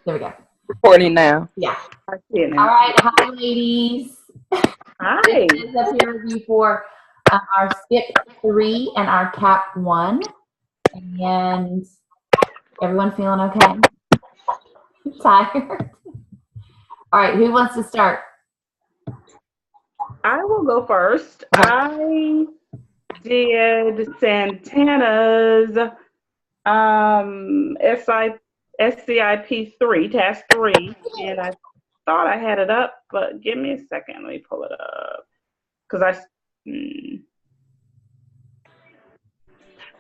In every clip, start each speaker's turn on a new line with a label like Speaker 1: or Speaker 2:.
Speaker 1: There we go.
Speaker 2: Recording now.
Speaker 1: Yeah.
Speaker 3: I see it
Speaker 1: All
Speaker 3: now.
Speaker 1: right. Hi, ladies.
Speaker 3: Hi.
Speaker 1: This is a peer review for our SCIP 3 and our CAP 1. And everyone feeling okay? Tired? All right. Who wants to start?
Speaker 3: I will go first. I did Santana's SCIP 3, task 3, and I thought I had it up, but give me a second. Let me pull it up.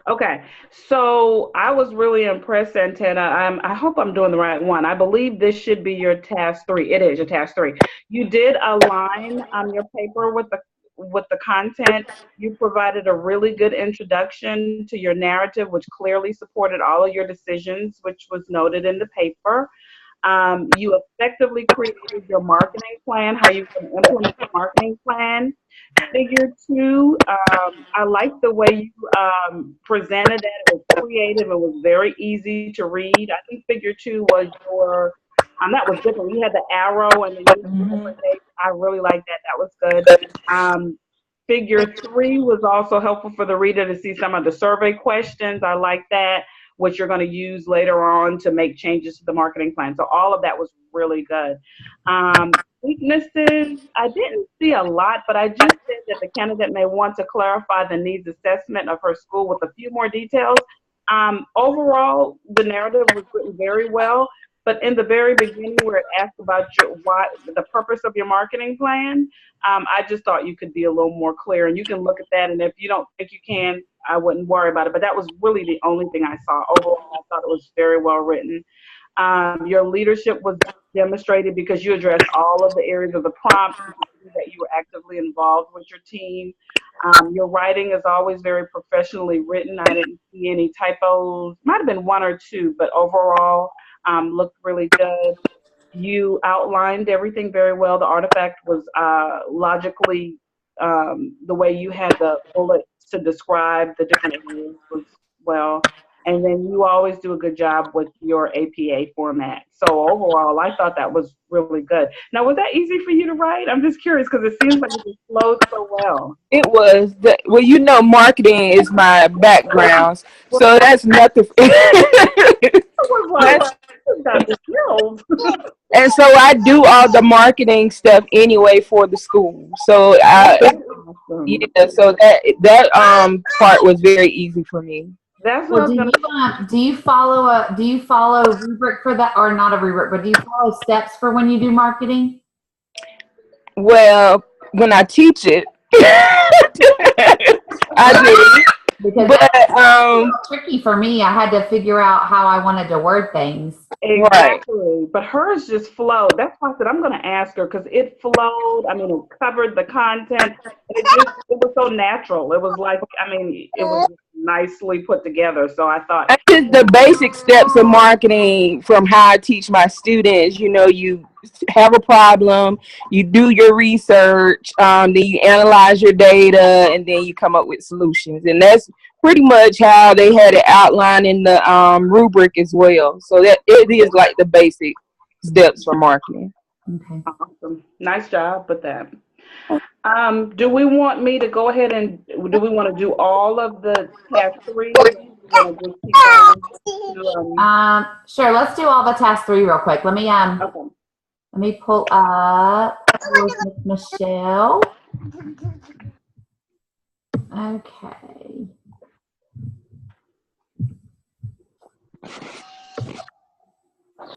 Speaker 3: Okay, so I was really impressed, Santana. I hope I'm doing the right one. I believe this should be your task 3. It is your task 3. You did align your paper with the content. You provided a really good introduction to your narrative, which clearly supported all of your decisions, which was noted in the paper. You effectively created your marketing plan, how you can implement the marketing plan. Figure 2, I like the way you presented that. It was creative. It was very easy to read. I think Figure 2 was your, that was different. You had the arrow and then I really liked that. That was good. Figure 3 was also helpful for the reader to see some of the survey questions. I like that, which you're going to use later on to make changes to the marketing plan. So all of that was really good. Weaknesses, I didn't see a lot, but I just said that the candidate may want to clarify the needs assessment of her school with a few more details. Overall, the narrative was written very well, but in the very beginning where it asked about the purpose of your marketing plan, I just thought you could be a little more clear, and you can look at that, and if you don't think you can, I wouldn't worry about it, but that was really the only thing I saw. Overall, I thought it was very well written. Your leadership was demonstrated because you addressed all of the areas of the prompt, that you were actively involved with your team. Your writing is always very professionally written. I didn't see any typos. Might have been 1 or 2, but overall looked really good. You outlined everything very well. The artifact was logically, the way you had the bullets to describe the different areas was well. And then you always do a good job with your APA format. So overall, I thought that was really good. Now, was that easy for you to write? I'm just curious because it seems like it just flowed so well.
Speaker 2: It was. Well, you know, marketing is my background, so that's nothing. And so I do all the marketing stuff anyway for the school. So yeah, so that part was very easy for me.
Speaker 3: That's
Speaker 1: well, do you follow a rubric for that, or not a rubric, but do you follow steps for when you do marketing?
Speaker 2: Well, when I teach it, I do.
Speaker 1: Because it's tricky for me. I had to figure out how I wanted to word things.
Speaker 3: Exactly. Right. But hers just flowed. That's why I said I'm going to ask her because it flowed. I mean, it covered the content. It was so natural. It was like, it was nicely put together. So I thought.
Speaker 2: Just the basic steps of marketing from how I teach my students. You know, you have a problem, you do your research, then you analyze your data, and then you come up with solutions. And that's pretty much how they had it outlined in the rubric as well. So that it is like the basic steps for marketing.
Speaker 1: Okay.
Speaker 3: Awesome. Nice job with that. Do we want me to go ahead and do we want to do all of the task 3?
Speaker 1: Sure. Let's do all the task 3 real quick. Let me pull up Michelle. Okay.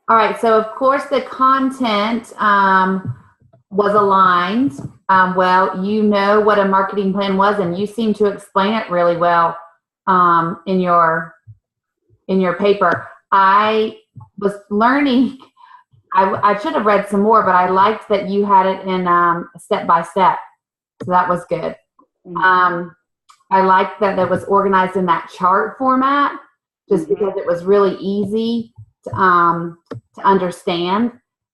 Speaker 1: All right. So of course the content was aligned. Well, you know what a marketing plan was, and you seem to explain it really well in your paper. I was learning. I should have read some more, but I liked that you had it in step by step, so that was good. I liked that it was organized in that chart format, just because it was really easy to understand,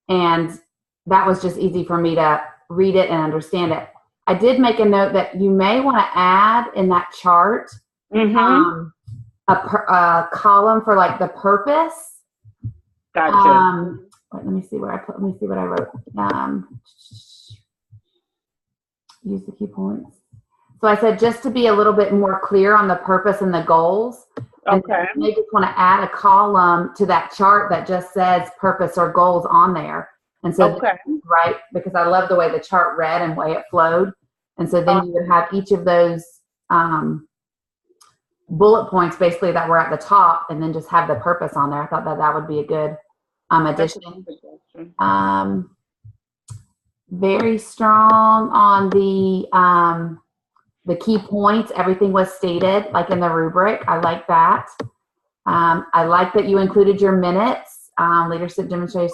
Speaker 1: and that was just easy for me to read it and understand it. I did make a note that you may want to add in that chart a column for like the purpose.
Speaker 3: Gotcha.
Speaker 1: let me see what I put. Let me see what I wrote. Use the key points. So I said just to be a little bit more clear on the purpose and the goals.
Speaker 3: Okay.
Speaker 1: And they just want to add a column to that chart that just says purpose or goals on there. And so,
Speaker 3: Okay.
Speaker 1: right, because I love the way the chart read and way it flowed. And so then you would have each of those bullet points basically that were at the top, and then just have the purpose on there. I thought that that would be a good addition. Very strong on the key points. Everything was stated like in the rubric. I like that. I like that you included your minutes. Leadership demonstrated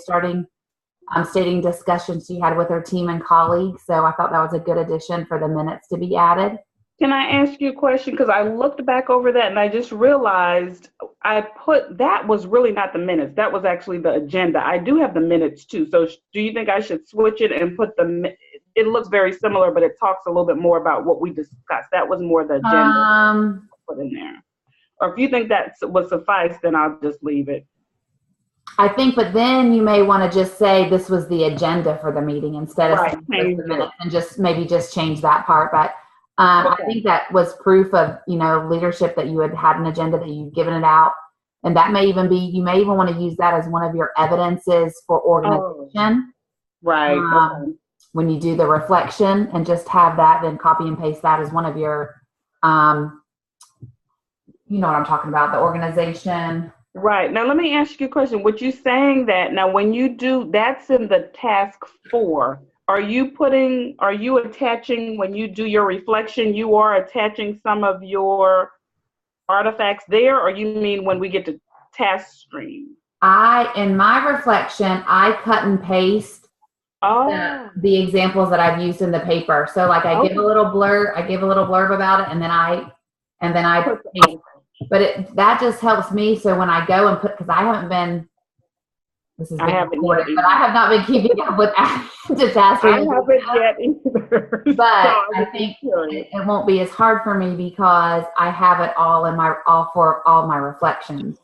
Speaker 1: stating discussions she had with her team and colleagues. So I thought that was a good addition for the minutes to be added.
Speaker 3: Can I ask you a question? Because I looked back over that and I just realized I put, that was really not the minutes. That was actually the agenda. I do have the minutes too. So do you think I should switch it and put it looks very similar, but it talks a little bit more about what we discussed. That was more the agenda put in there. Or if you think that would suffice, then I'll just leave it.
Speaker 1: I think, but then you may want to just say this was the agenda for the meeting instead of saying the minutes, and just maybe just change that part. But I think that was proof of, leadership, that you had an agenda, that you'd given it out. And that may even be, you may even want to use that as one of your evidences for organization.
Speaker 3: Right.
Speaker 1: When you do the reflection, and just have that, then copy and paste that as one of your, you know what I'm talking about, the organization.
Speaker 3: Right. Now, let me ask you a question. What you saying that now, when you do, that's in the task 4. Are you attaching, when you do your reflection, you are attaching some of your artifacts there, or you mean when we get to task stream?
Speaker 1: In my reflection, I cut and paste the examples that I've used in the paper. So like I give a little blurb about it, and then I paste. But that just helps me. So when I go and because I haven't been, this is I have not been keeping up with the task.
Speaker 3: I haven't yet either.
Speaker 1: But I think it won't be as hard for me because I have it all in all my reflections.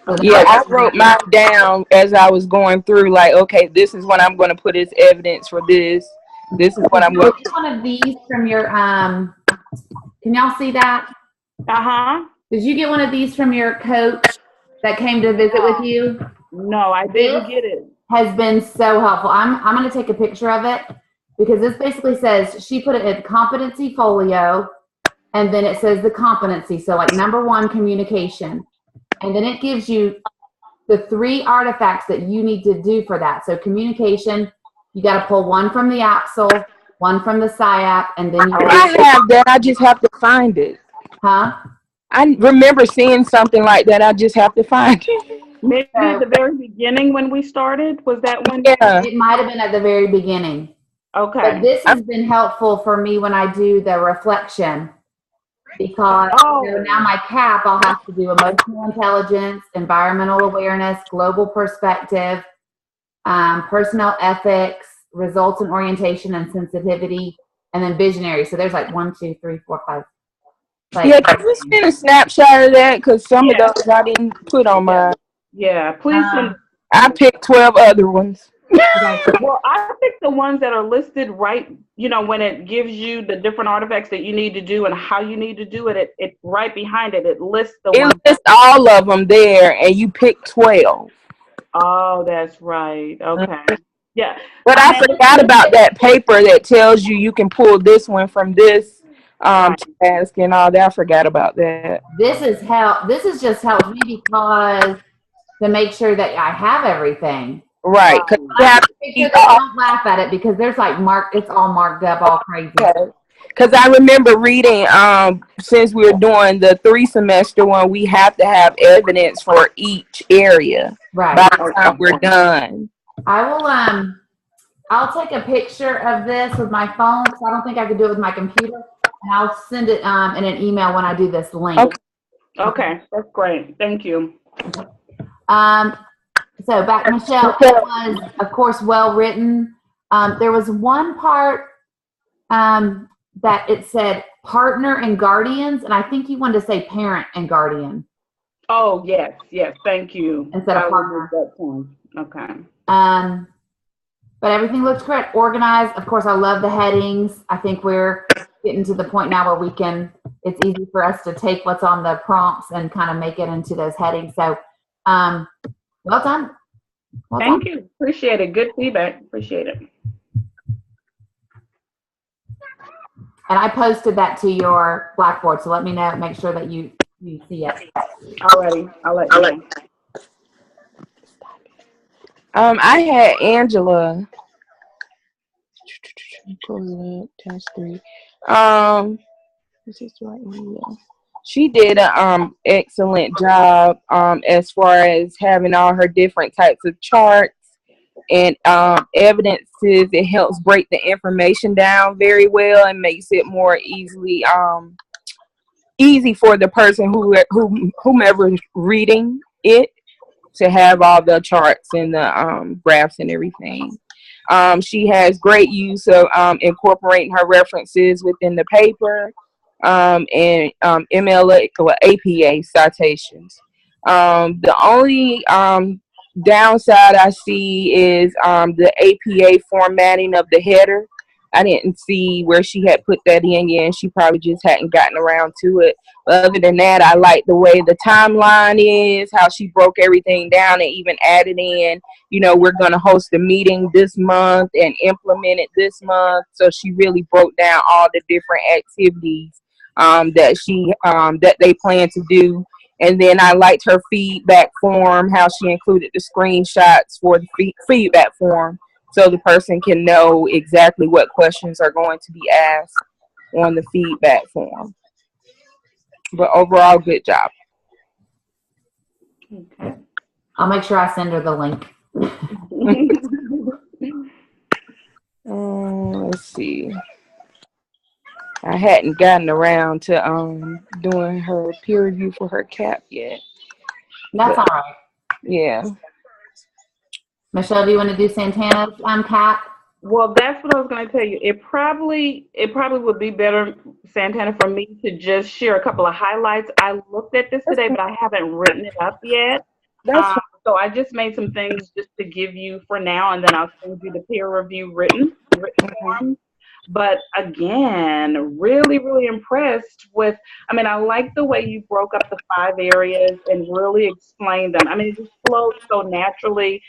Speaker 1: So
Speaker 2: I wrote mine down as I was going through, like, okay, this is what I'm going to put as evidence for this. This is what I'm going to
Speaker 1: get one of these from your, can y'all see that? Did you get one of these from your coach that came to visit with you?
Speaker 3: No, I didn't get it.
Speaker 1: Has been so helpful. I'm going to take a picture of it, because this basically says, she put it in competency folio, and then it says the competency. So like number 1, communication. And then it gives you the 3 artifacts that you need to do for that. So communication, you got to pull 1 from the APSL, 1 from the SIAP, and then
Speaker 2: I have that. I just have to find it.
Speaker 1: Huh?
Speaker 2: I remember seeing something like that. I just have to find it.
Speaker 3: Maybe at the very beginning when we started, was that when?
Speaker 2: Yeah.
Speaker 1: It might have been at the very beginning.
Speaker 3: Okay.
Speaker 1: But this has been helpful for me when I do the reflection, because now my CAP, I'll have to do emotional intelligence, environmental awareness, global perspective, personnel ethics, results and orientation and sensitivity, and then visionary. So there's like 1, 2, 3, 4, 5. Like,
Speaker 2: can you send a snapshot of that? Because some of those I didn't put on mine.
Speaker 3: Yeah, please send.
Speaker 2: I picked 12 other ones.
Speaker 3: Well, I picked the ones that are listed right, when it gives you the different artifacts that you need to do and how you need to do it, it right behind it lists the ones.
Speaker 2: It lists all of them there, and you pick 12.
Speaker 3: Oh, that's right. Okay. Yeah.
Speaker 2: But I forgot about that paper that tells you can pull this one from this task and all that. I forgot about that.
Speaker 1: This has just helped me, because to make sure that I have everything.
Speaker 2: Right.
Speaker 1: Don't laugh at it, because there's like it's all marked up, all crazy.
Speaker 2: Because I remember reading, since we were doing the 3-semester one, we have to have evidence for each area by the time we're done.
Speaker 1: I will, I'll take a picture of this with my phone, because I don't think I could do it with my computer, and I'll send it in an email when I do this link.
Speaker 3: Okay, that's great. Thank you.
Speaker 1: So back, Michelle, it was, of course, well written. There was one part that it said partner and guardians, and I think you wanted to say parent and guardian.
Speaker 3: Oh, yes, yes, thank you.
Speaker 1: Instead of
Speaker 3: I will
Speaker 1: partner.
Speaker 3: make that point. Okay.
Speaker 1: But everything looks correct, organized. Of course, I love the headings. I think we're getting to the point now where it's easy for us to take what's on the prompts and kind of make it into those headings. So, well done. Well done.
Speaker 3: Thank you. Appreciate it. Good feedback. Appreciate it.
Speaker 1: And I posted that to your Blackboard, so let me know, make sure that you see it.
Speaker 3: Alrighty, I'll let you know.
Speaker 2: I had Angela. Pull it up, task 3. Is this the right one? Yeah. She did an excellent job as far as having all her different types of charts and evidences. It helps break the information down very well and makes it more easy for the person whomever is reading it to have all the charts and the graphs and everything. She has great use of incorporating her references within the paper and MLA or APA citations. The only downside I see is the APA formatting of the header. I didn't see where she had put that in yet, and she probably just hadn't gotten around to it. But other than that, I like the way the timeline is, how she broke everything down and even added in, we're going to host a meeting this month and implement it this month. So she really broke down all the different activities that they plan to do. And then I liked her feedback form, how she included the screenshots for the feedback form, so the person can know exactly what questions are going to be asked on the feedback form. But overall, good job.
Speaker 3: Okay.
Speaker 1: I'll make sure I send her the link.
Speaker 2: Let's see. I hadn't gotten around to doing her peer review for her CAP yet.
Speaker 1: That's all right.
Speaker 2: Yeah.
Speaker 1: Michelle, do you want to do Santana's CAP?
Speaker 3: Well, that's what I was going to tell you. It probably would be better, Santana, for me to just share a couple of highlights. I looked at this today, but I haven't written it up yet. So I just made some things just to give you for now, and then I'll send you the peer review written form. But again, really, really impressed with, I like the way you broke up the 5 areas and really explained them. It just flowed so naturally.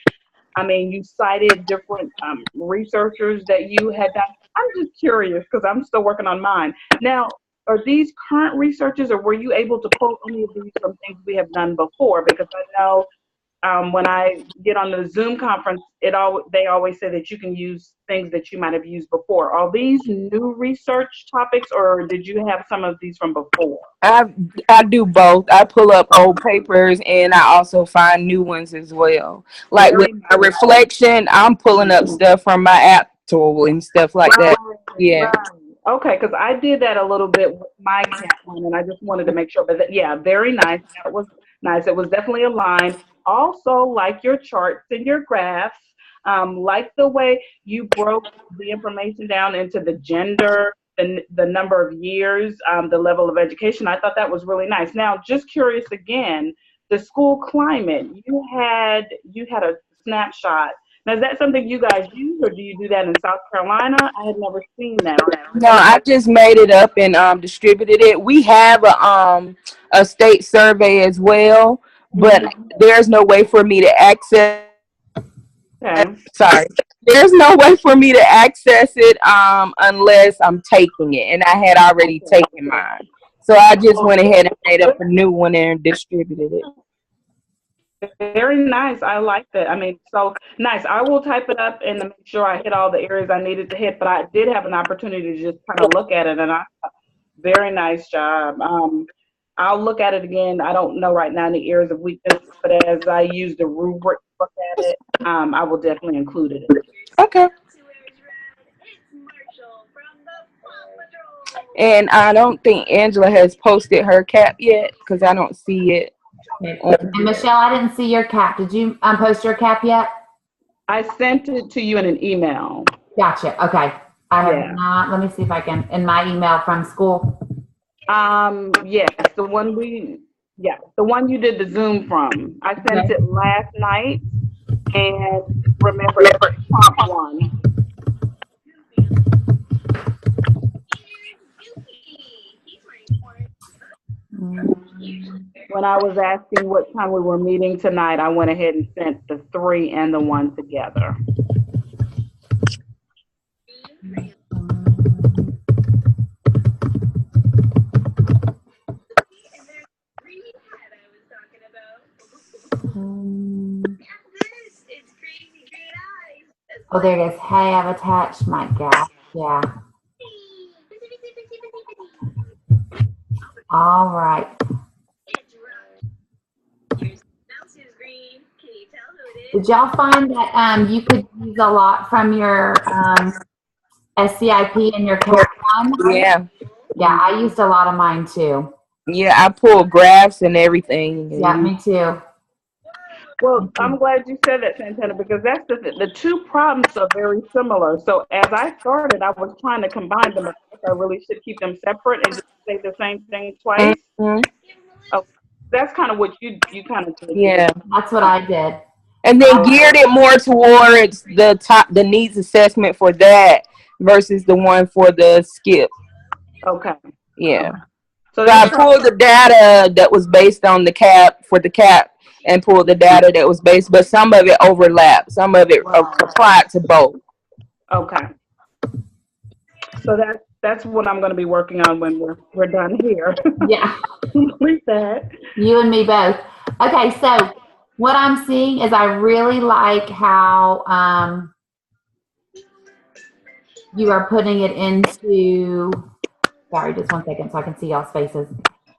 Speaker 3: You cited different researchers that you had done. I'm just curious because I'm still working on mine. Now, are these current researchers, or were you able to quote any of these from things we have done before? Because I know when I get on the Zoom conference, they always say that you can use things that you might have used before. Are these new research topics, or did you have some of these from before?
Speaker 2: I do both. I pull up old papers and I also find new ones as well. Like with my reflection, I'm pulling up stuff from my app tool and stuff like that. Yeah.
Speaker 3: Right. Okay, because I did that a little bit with my CAP one, and I just wanted to make sure. But yeah, very nice. That was nice. It was definitely aligned. Also, like your charts and your graphs, like the way you broke the information down into the gender, the number of years, the level of education. I thought that was really nice. Now, just curious again, the school climate. You had a snapshot. Now, is that something you guys use, or do you do that in South Carolina? I had never seen that.
Speaker 2: No, I just made it up and distributed it. We have a state survey as well, but there's no way for me to access.
Speaker 3: Okay.
Speaker 2: Sorry, there's no way for me to access it unless I'm taking it, and I had already taken mine, so I just went ahead and made up a new one and distributed it.
Speaker 3: Very nice. I like that. So nice. I will type it up and make sure I hit all the areas I needed to hit, but I did have an opportunity to just kind of look at it, and very nice job. I'll look at it again. I don't know right now any areas of weakness, but as I use the rubric to look at it, I will definitely include it.
Speaker 2: Okay. And I don't think Angela has posted her CAP yet because I don't see it.
Speaker 1: And Michelle, I didn't see your CAP. Did you post your CAP yet?
Speaker 3: I sent it to you in an email.
Speaker 1: Gotcha. Okay. I have not. Let me see if I can. In my email from school.
Speaker 3: Yes, the one Yeah, the one you did the Zoom from. I sent
Speaker 1: Okay.
Speaker 3: it last night, and remember, it's prompt one.
Speaker 1: Mm.
Speaker 3: When I was asking what time we were meeting tonight, I went ahead and sent the 3 and the 1 together.
Speaker 1: Oh, there it is. Hey, I've attached my gap. Yeah. All right. Did y'all find that you could use a lot from your SCIP and your CAP one?
Speaker 2: Yeah.
Speaker 1: Yeah, I used a lot of mine too.
Speaker 2: Yeah, I pulled graphs and everything. And
Speaker 1: Yeah, me too.
Speaker 3: Well, I'm glad you said that, Santana, because that's the two problems are very similar. So as I started, I was trying to combine them. I guess I really should keep them separate and just say the same thing twice.
Speaker 2: Mhm.
Speaker 3: Oh, that's kind of what you kind of did.
Speaker 2: Yeah.
Speaker 1: That's what I did.
Speaker 2: And then geared it more towards the needs assessment for that versus the one for the skip.
Speaker 3: Okay.
Speaker 2: Yeah.
Speaker 3: So
Speaker 2: So I
Speaker 3: that's
Speaker 2: pulled the data that was based on the CAP for the CAP and pulled the data that was based, but some of it overlapped. Some of it applied to both.
Speaker 3: okay. So that's what I'm going to be working on when we're done here.
Speaker 1: Yeah.
Speaker 3: Complete that.
Speaker 1: You and me both. Okay, so what I'm seeing is I really like how you are putting it into, sorry, just 1 second so I can see y'all's faces.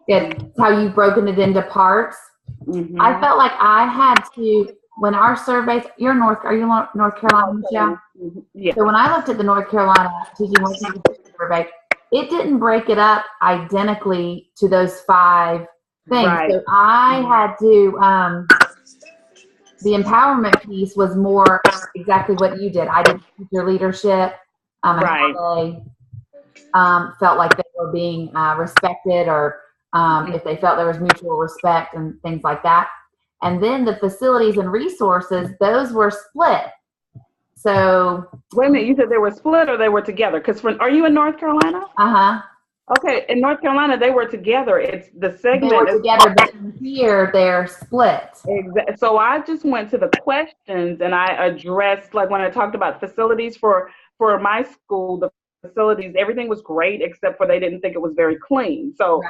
Speaker 1: Good. How you've broken it into parts.
Speaker 3: Mm-hmm.
Speaker 1: I felt like I had to, when our surveys, are you North Carolina, Michelle?
Speaker 3: Mm-hmm. Yeah.
Speaker 1: So when I looked at the North Carolina Teaching Working survey, it didn't break it up identically to those 5 things.
Speaker 3: Right.
Speaker 1: So I had to, the empowerment piece was more exactly what you did. I did teacher leadership, and
Speaker 3: Right.
Speaker 1: how they felt like they were being respected, or if they felt there was mutual respect and things like that. And then the facilities and resources, those were split. So
Speaker 3: wait a minute, you said they were split or they were together? Because are you in North Carolina? Okay, in North Carolina they were together. It's the segment.
Speaker 1: They were together, but here they're split.
Speaker 3: Exactly. So I just went to the questions and I addressed, like when I talked about facilities for my school, the facilities, everything was great except for they didn't think it was very clean. So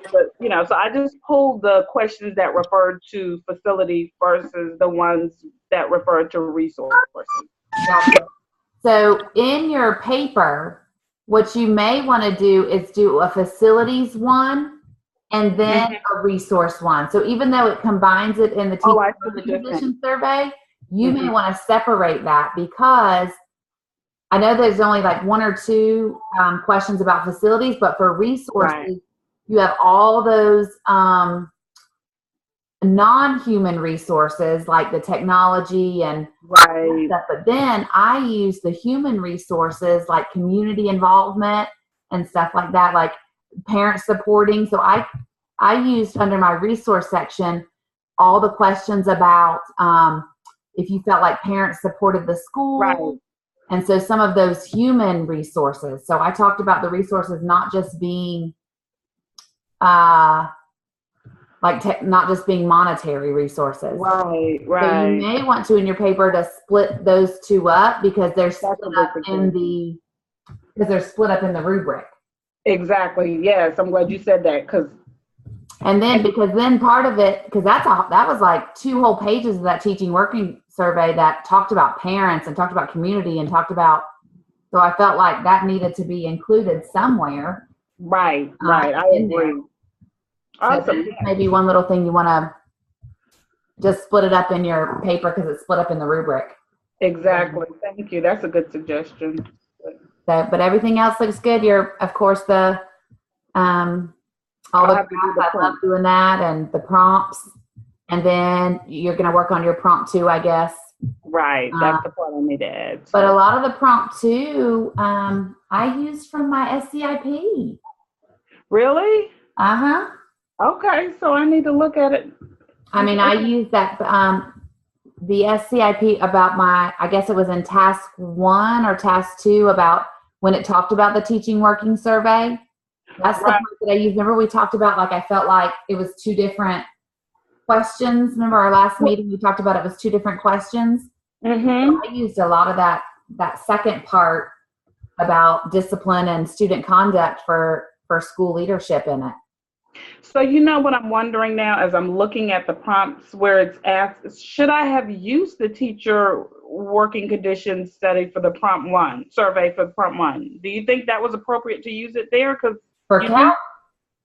Speaker 3: so I just pulled the questions that referred to facility versus the ones that referred to resources.
Speaker 1: Gotcha. So in your paper, what you may want to do is do a facilities one and then a resource one. So even though it combines it in the teacher position survey, you may want to separate that, because I know there's only like 1 or 2 questions about facilities, but for resources, you have all those non-human resources like the technology and stuff. But then I use the human resources like community involvement and stuff like that, like parent supporting. So I used under my resource section all the questions about if you felt like parents supported the school. And so some of those human resources. So I talked about the resources not just being not just being monetary resources.
Speaker 3: Right.
Speaker 1: So you may want to in your paper to split those 2 up, because they're split up in the rubric.
Speaker 3: Exactly. Yes, I'm glad you said that, because
Speaker 1: part of it, because that was like 2 whole pages of that teaching working survey that talked about parents and talked about community and talked about, so I felt like that needed to be included somewhere.
Speaker 3: Right. I agree. Awesome.
Speaker 1: So maybe one little thing you want to just split it up in your paper because it's split up in the rubric.
Speaker 3: Exactly. Thank you. That's a good suggestion.
Speaker 1: So, but everything else looks good. You're, of course, all the I love doing that, and the prompts, and then you're going to work on your prompt 2, I guess.
Speaker 3: Right. That's the part I need to add.
Speaker 1: But a lot of the prompt 2, I used from my SCIP.
Speaker 3: Really? Okay, so I need to look at it.
Speaker 1: I mean, I used that, the SCIP about I guess it was in task 1 or task 2 about when it talked about the teaching working survey. That's the
Speaker 3: Right.
Speaker 1: part that I used. Remember we talked about, like, I felt like it was 2 different questions. Remember our last meeting, we talked about it was 2 different questions.
Speaker 3: Mm-hmm.
Speaker 1: I used a lot of that second part about discipline and student conduct for school leadership in it.
Speaker 3: So you know what I'm wondering now as I'm looking at the prompts where it's asked, should I have used the teacher working conditions study for the prompt 1, survey for prompt 1? Do you think that was appropriate to use it there? Because
Speaker 1: For CAP?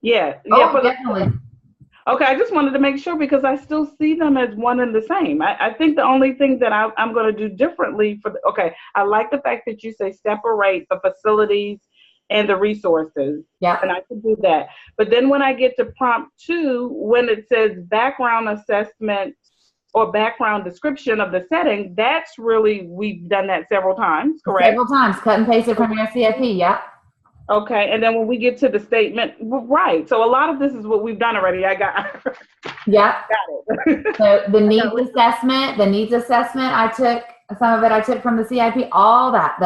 Speaker 3: yeah.
Speaker 1: Oh,
Speaker 3: For
Speaker 1: definitely.
Speaker 3: okay, I just wanted to make sure because I still see them as one and the same. I think the only thing that I'm going to do differently okay, I like the fact that you say separate the facilities and the resources.
Speaker 1: Yeah.
Speaker 3: And I can do that. But then when I get to prompt 2, when it says background assessment or background description of the setting, that's really, we've done that several times, correct?
Speaker 1: Several times, cut and paste it from your CIP, yeah.
Speaker 3: Okay, and then when we get to the statement, right. So a lot of this is what we've done already. I got
Speaker 1: Yeah.
Speaker 3: got it.
Speaker 1: So the needs assessment, I took some of it. I took from the CIP, all that.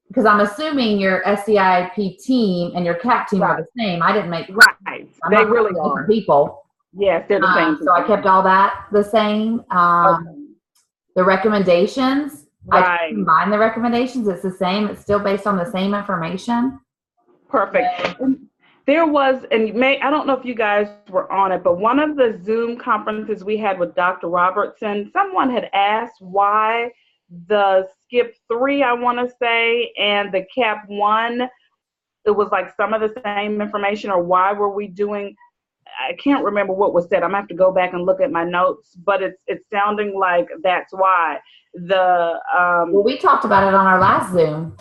Speaker 1: Because I'm assuming your SCIP team and your CAP team are the same. I didn't make
Speaker 3: right.
Speaker 1: I'm
Speaker 3: They
Speaker 1: not
Speaker 3: really
Speaker 1: different
Speaker 3: are.
Speaker 1: people.
Speaker 3: Yes, they're the same.
Speaker 1: So I kept all that the same. The recommendations, I
Speaker 3: right.
Speaker 1: combined the recommendations. It's the same. It's still based on the same information.
Speaker 3: Perfect. There was, and I don't know if you guys were on it, but one of the Zoom conferences we had with Dr. Robertson, someone had asked why the SCIP 3, I want to say, and the CAP 1, it was like some of the same information, or why were we doing, I can't remember what was said. I'm gonna have to go back and look at my notes, but it's sounding like that's why.
Speaker 1: Well, we talked about it on our last Zoom.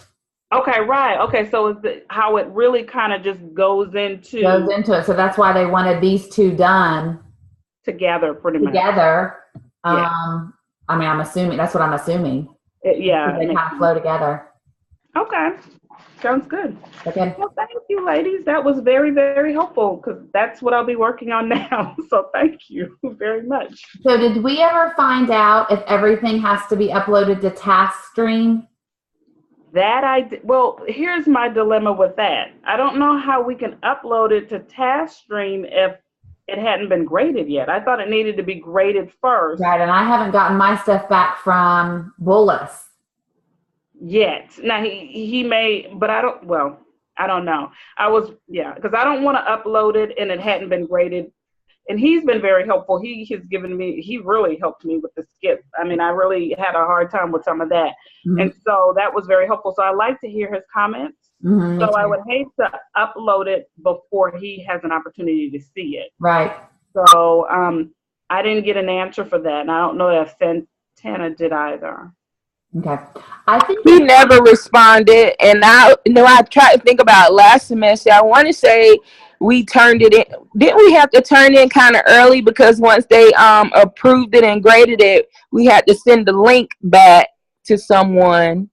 Speaker 3: Okay, right. Okay, so it's how it really kind of just goes into
Speaker 1: it. So that's why they wanted these 2 done
Speaker 3: together, pretty much.
Speaker 1: Together.
Speaker 3: Yeah.
Speaker 1: I mean, I'm assuming that's what I'm assuming.
Speaker 3: Yeah.
Speaker 1: They kind of flow together.
Speaker 3: Okay. Sounds good.
Speaker 1: Okay.
Speaker 3: Well, thank you, ladies. That was very, very helpful because that's what I'll be working on now. So thank you very much.
Speaker 1: So did we ever find out if everything has to be uploaded to TaskStream?
Speaker 3: Well, here's my dilemma with that. I don't know how we can upload it to TaskStream if it hadn't been graded yet. I thought it needed to be graded first.
Speaker 1: Right, and I haven't gotten my stuff back from Bullis
Speaker 3: yet. Now he may, but I don't know. Because I don't want to upload it and it hadn't been graded. And he's been very helpful. He really helped me with the SCIP. I mean, I really had a hard time with some of that. Mm-hmm. And so that was very helpful. So I like to hear his comments. Mm-hmm, so I would hate to upload it before he has an opportunity to see it.
Speaker 1: Right.
Speaker 3: So I didn't get an answer for that. And I don't know if Santana did either.
Speaker 1: Okay. I think
Speaker 2: he never responded. And I tried to think about last semester. I want to say we turned it in. Didn't we have to turn in kind of early because once they approved it and graded it, we had to send the link back to someone,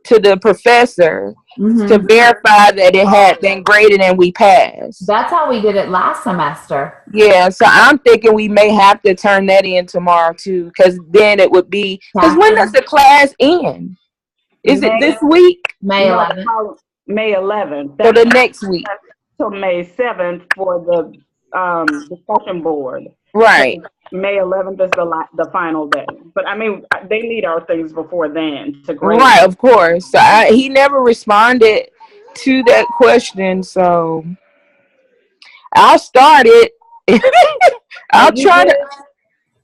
Speaker 2: to the professor, to verify that it had been graded and we passed.
Speaker 1: That's how we did it last semester.
Speaker 2: Yeah, so I'm thinking we may have to turn that in tomorrow too, because then it would be, because when does the class end? Is it this week?
Speaker 1: May 11th.
Speaker 3: May 11th.
Speaker 2: So the next week.
Speaker 3: So May 7th for the discussion board.
Speaker 2: Right.
Speaker 3: May 11th is the final day. But I mean, they need our things before then to grade.
Speaker 2: Right, of course. So he never responded to that question, so I'll start it. I'll try to.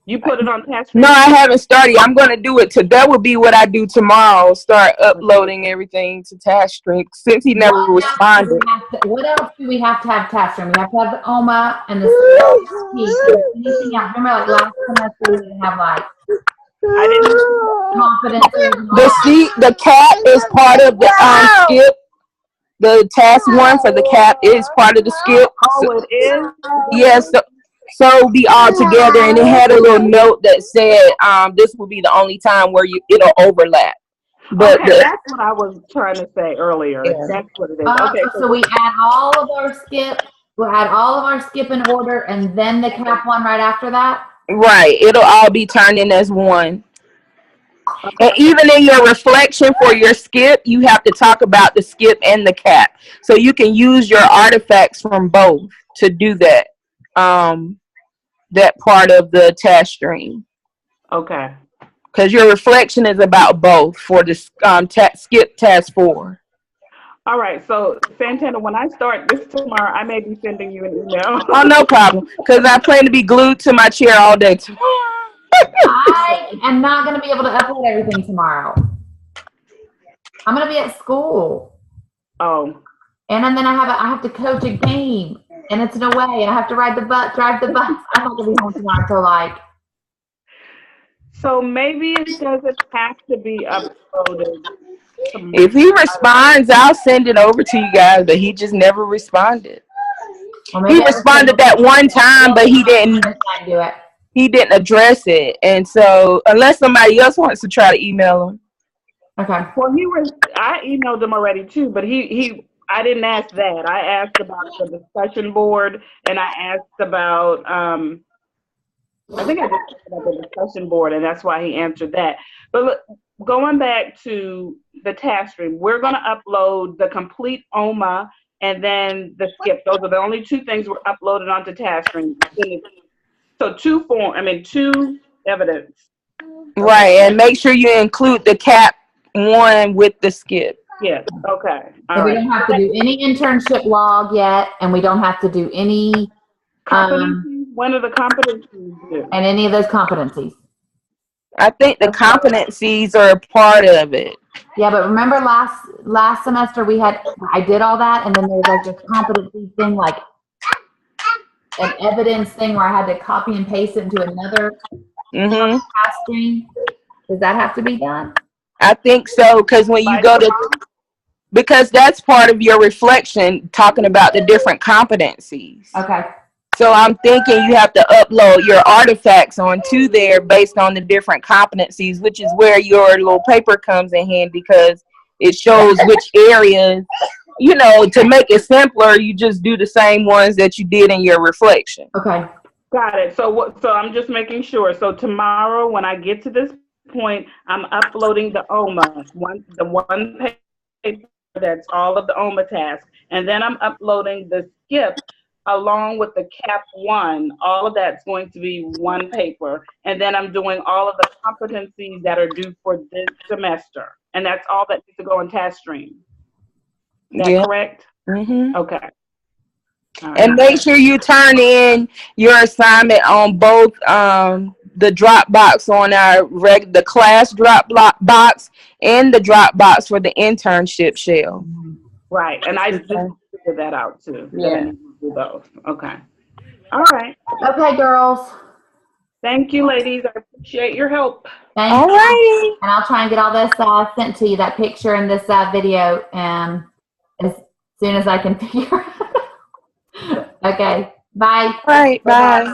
Speaker 3: You put it on TaskStream?
Speaker 2: No, I haven't started. I'm going to do it. That would be what I do tomorrow. Start uploading everything to TaskStream since he never responded.
Speaker 1: What else do we have to have TaskStream? We have to have the OMA and the anything else. Remember, like last semester we didn't have like confidence.
Speaker 2: The CAP is part of the SCIP. The task 1 for the CAP is part of the SCIP.
Speaker 3: Oh, it is?
Speaker 2: Yes. So be all together, and it had a little note that said this will be the only time where it'll overlap. But
Speaker 3: okay, that's what I was trying to say earlier. Yeah. That's what it is.
Speaker 1: Okay, so we add all of our SCIP We'll add all of our skip in order and then the cap one right after that?
Speaker 2: Right. It'll all be turned in as one. And even in your reflection for your skip, you have to talk about the skip and the cap. So you can use your artifacts from both to do that. That part of the task stream.
Speaker 3: Okay.
Speaker 2: Because your reflection is about both for the skip task 4.
Speaker 3: All right. So Santana, when I start this tomorrow, I may be sending you an email.
Speaker 2: Oh, no problem. Because I plan to be glued to my chair all day tomorrow.
Speaker 1: I am not going to be able to upload everything tomorrow. I'm going to be at school.
Speaker 3: Oh.
Speaker 1: And then I have to coach a game. And it's away. And I have to drive the bus. I'm not going to be home tomorrow till like.
Speaker 3: So maybe it doesn't have to be uploaded.
Speaker 2: If he responds, I'll send it over to you guys. But he just never responded.
Speaker 1: Well,
Speaker 2: He responded that one time, but he didn't.
Speaker 1: Do it.
Speaker 2: He didn't address it, and so unless somebody else wants to try to email him.
Speaker 3: Okay. Well, I emailed him already too, but I didn't ask that. I asked about the discussion board, and I asked about I think I just asked about the discussion board, and that's why he answered that. But look, going back to the task stream, we're going to upload the complete OMA and then the skip. Those are the only 2 things we're uploaded onto task stream. So 2 evidence.
Speaker 2: Right, and make sure you include the cap 1 with the skip.
Speaker 3: Yeah, okay.
Speaker 1: So we don't have to do any internship log yet, and we don't have to do any
Speaker 3: competencies. When are the competencies due?
Speaker 1: And any of those competencies.
Speaker 2: I think the competencies are a part of it.
Speaker 1: Yeah, but remember last semester I did all that, and then there's like this competency thing, like an evidence thing where I had to copy and paste it into another task stream. Does that have to be done?
Speaker 2: I think so, because when you go to, because that's part of your reflection, talking about the different competencies.
Speaker 1: Okay.
Speaker 2: So I'm thinking you have to upload your artifacts onto there based on the different competencies, which is where your little paper comes in handy, because it shows which areas, to make it simpler, you just do the same ones that you did in your reflection.
Speaker 1: Okay.
Speaker 3: Got it. So I'm just making sure. So tomorrow when I get to this point, I'm uploading the OMA, the one paper that's all of the OMA tasks. And then I'm uploading the skip along with the cap 1. All of that's going to be 1 paper. And then I'm doing all of the competencies that are due for this semester. And that's all that needs to go in task stream. Is that correct?
Speaker 2: Mm-hmm.
Speaker 3: Okay.
Speaker 2: And make sure you turn in your assignment on both the Dropbox on the class Dropbox and the Dropbox for the internship shell.
Speaker 3: Right, and I just figured that out too.
Speaker 2: Yeah.
Speaker 3: Do both. Okay. All right.
Speaker 1: Okay, girls.
Speaker 3: Thank you, ladies. I appreciate your help.
Speaker 1: Thank
Speaker 2: all
Speaker 1: you.
Speaker 2: right.
Speaker 1: And I'll try and get all this sent to you, that picture and this video, as soon as I can figure it out. Okay. Bye.
Speaker 2: All right. Bye.